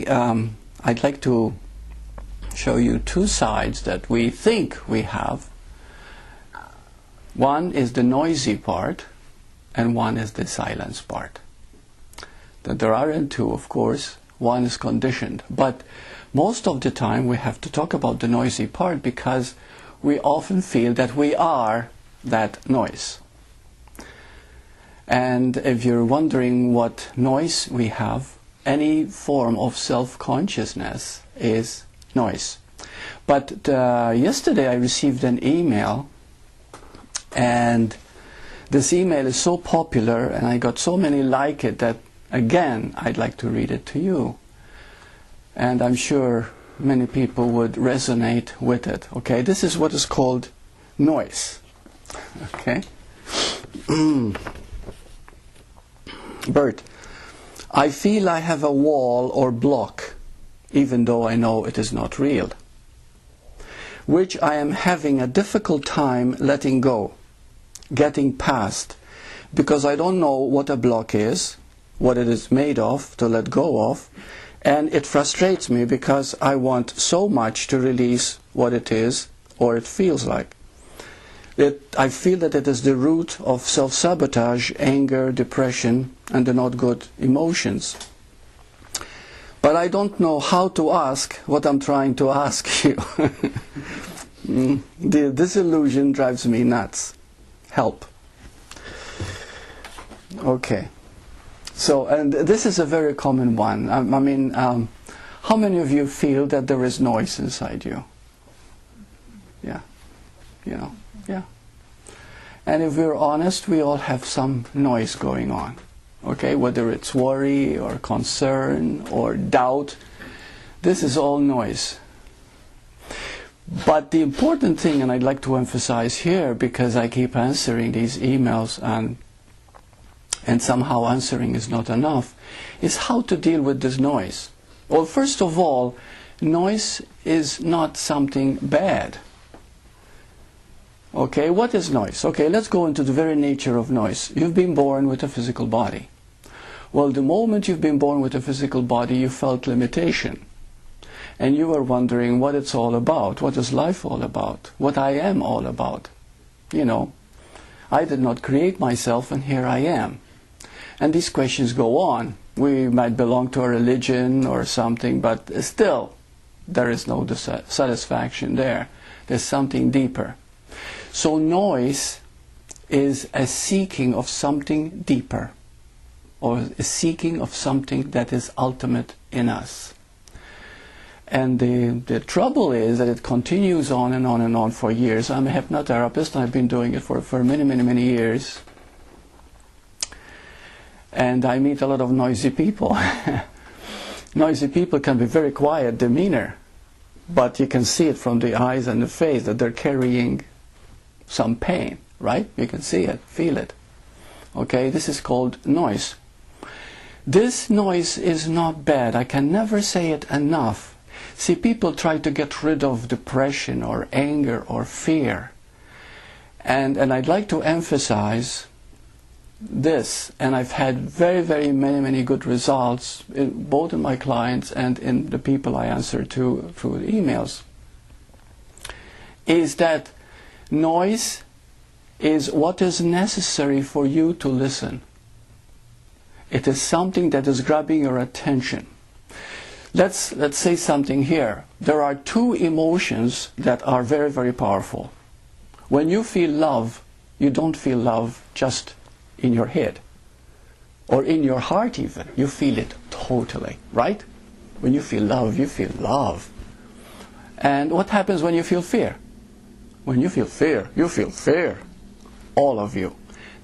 I'd like to show you two sides that we think we have. One is the noisy part, and one is the silence part. That there aren't two, of course. One is conditioned. But most of the time we have to talk about the noisy part because we often feel that we are that noise. And if you're wondering what noise we have, any form of self-consciousness is noise. But yesterday I received an email, and this email is so popular and I got so many like it that again I'd like to read it to you. And I'm sure many people would resonate with it. Okay, this is what is called noise. Okay. Burt, I feel I have a wall or block, even though I know it is not real, which I am having a difficult time letting go, getting past, because I don't know what a block is, what it is made of to let go of, and it frustrates me because I want so much to release what it is or it feels like. I feel that it is the root of self-sabotage, anger, depression, and the not good emotions. But I don't know how to ask what I'm trying to ask you. The disillusion drives me nuts. Help. Okay. So, and this is a very common one. How many of you feel that there is noise inside you? Yeah. Yeah. And if we're honest, we all have some noise going on. Okay, whether it's worry or concern or doubt, this is all noise. But the important thing, and I'd like to emphasize here, because I keep answering these emails and somehow answering is not enough, is how to deal with this noise. Well, first of all, noise is not something bad. Okay, what is noise? Okay, let's go into the very nature of noise. You've been born with a physical body. Well, the moment you've been born with a physical body, you felt limitation. And you were wondering what it's all about. What is life all about? What I am all about? You know, I did not create myself and here I am. And these questions go on. We might belong to a religion or something, but still, there is no satisfaction there. There's something deeper. So noise is a seeking of something deeper, or a seeking of something that is ultimate in us. And the trouble is that it continues on and on and on for years. I'm a hypnotherapist and I've been doing it for many years. And I meet a lot of noisy people. Noisy people can be very quiet demeanor, but you can see it from the eyes and the face that they're carrying some pain, right? You can see it, feel it. Okay, this is called noise. This noise is not bad. I can never say it enough. See, people try to get rid of depression or anger or fear. And I'd like to emphasize this, and I've had very many good results, both in my clients and in the people I answer to through emails, is that noise is what is necessary for you to listen. It is something that is grabbing your attention. Let's say something here. There are two emotions that are very powerful. When you feel love, you don't feel love just in your head or in your heart even. You feel it totally, right? When you feel love, you feel love. And what happens when you feel fear? When you feel fear, you feel fear. All of you.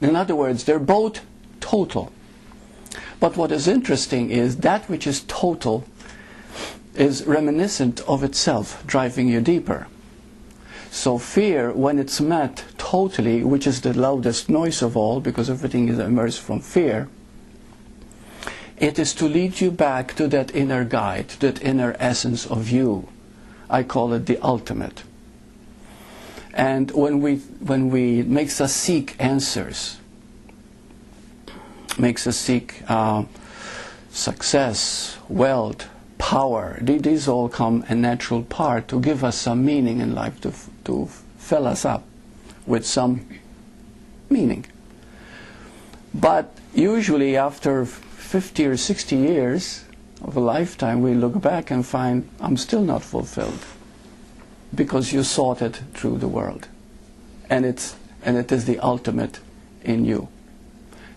In other words, they're both total. But what is interesting is that which is total is reminiscent of itself, driving you deeper. So fear, when it's met totally, which is the loudest noise of all, because everything is emerged from fear, it is to lead you back to that inner guide, to that inner essence of you. I call it the ultimate. And when we makes us seek answers, makes us seek success, wealth, power. These all come a natural part to give us some meaning in life, to fill us up with some meaning. But usually after 50 or 60 years of a lifetime, we look back and find, I'm still not fulfilled, because you sought it through the world, and it is the ultimate in you.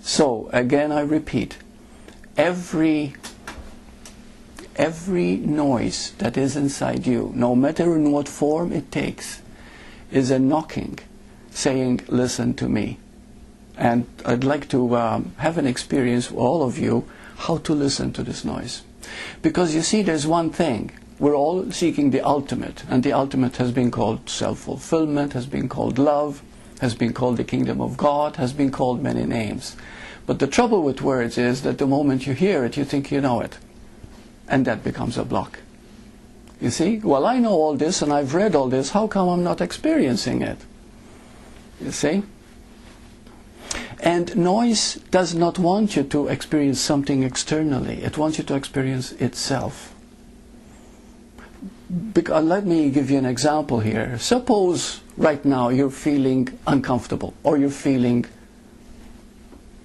So again, I repeat, every noise that is inside you, no matter in what form it takes, is a knocking, saying, listen to me. And I'd like to have an experience with all of you how to listen to this noise. Because you see, there's one thing. We're all seeking the ultimate, and the ultimate has been called self-fulfillment, has been called love, has been called the kingdom of God, has been called many names. But the trouble with words is that the moment you hear it, you think you know it. And that becomes a block. You see? Well, I know all this and I've read all this. How come I'm not experiencing it? You see? And noise does not want you to experience something externally. It wants you to experience itself. Let me give you an example here. Suppose right now you're feeling uncomfortable, or you're feeling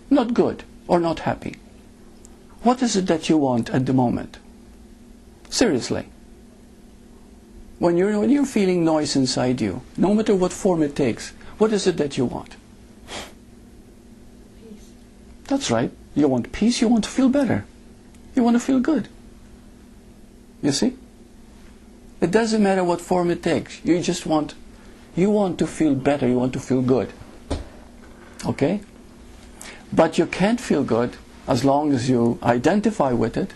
not good or not happy. What is it that you want at the moment? Seriously. When you're feeling noise inside you, no matter what form it takes, what is it that you want? Peace. That's right. You want peace, you want to feel better. You want to feel good. You see? It doesn't matter what form it takes. You want to feel better, you want to feel good. Okay? But you can't feel good as long as you identify with it,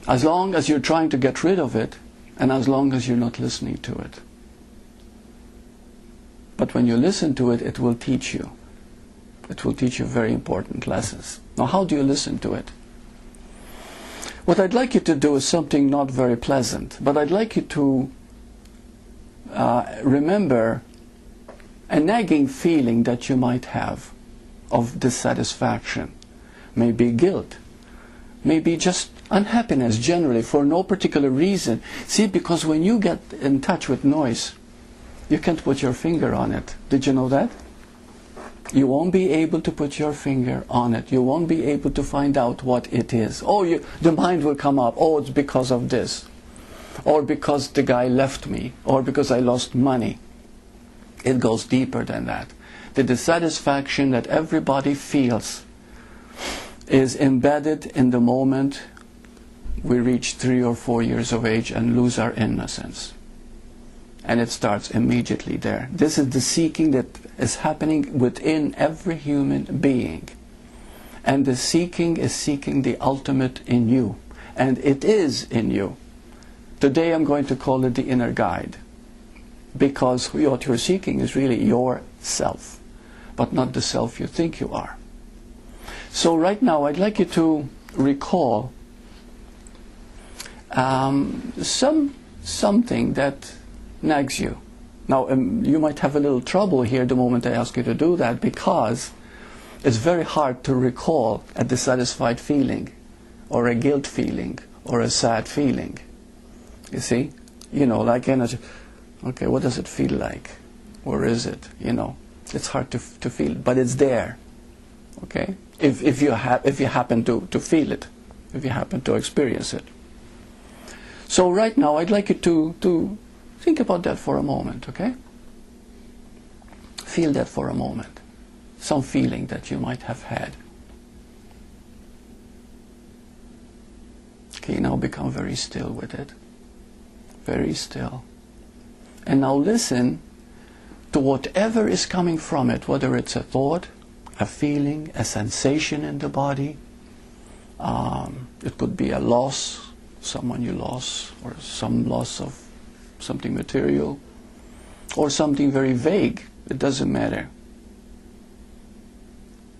as long as you're trying to get rid of it, and as long as you're not listening to it. But when you listen to it, it will teach you. It will teach you very important lessons. Now, how do you listen to it? What I'd like you to do is something not very pleasant, but I'd like you to remember a nagging feeling that you might have of dissatisfaction. Maybe guilt, maybe just unhappiness generally for no particular reason. See, because when you get in touch with noise, you can't put your finger on it. Did you know that? You won't be able to put your finger on it. You won't be able to find out what it is. Oh, the mind will come up. Oh, it's because of this. Or because the guy left me. Or because I lost money. It goes deeper than that. The dissatisfaction that everybody feels is embedded in the moment we reach 3 or 4 years of age and lose our innocence. And it starts immediately there. This is the seeking that is happening within every human being. And the seeking is seeking the ultimate in you. And it is in you. Today I'm going to call it the inner guide. Because what you're seeking is really yourself, but not the self you think you are. So right now I'd like you to recall something that nags you. Now you might have a little trouble here the moment I ask you to do that, because it's very hard to recall a dissatisfied feeling, or a guilt feeling, or a sad feeling. You see? You know, like energy. Okay, what does it feel like? Or is it? You know, it's hard to feel, but it's there. Okay? If you happen to feel it, if you happen to experience it. So right now I'd like you to think about that for a moment, okay? Feel that for a moment. Some feeling that you might have had. Okay, now become very still with it. Very still. And now listen to whatever is coming from it, whether it's a thought, a feeling, a sensation in the body. It could be a loss, someone you lost, or some loss of something material, or something very vague. It doesn't matter.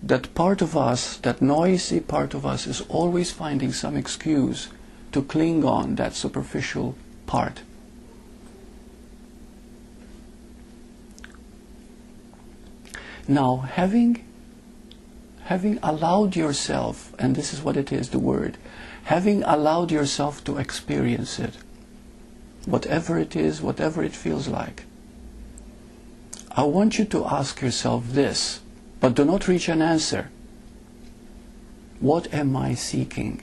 That part of us, that noisy part of us, is always finding some excuse to cling on that superficial part. Now, having allowed yourself, and this is what it is, the word, having allowed yourself to experience it, whatever it is, whatever it feels like, I want you to ask yourself this, but do not reach an answer. What am I seeking?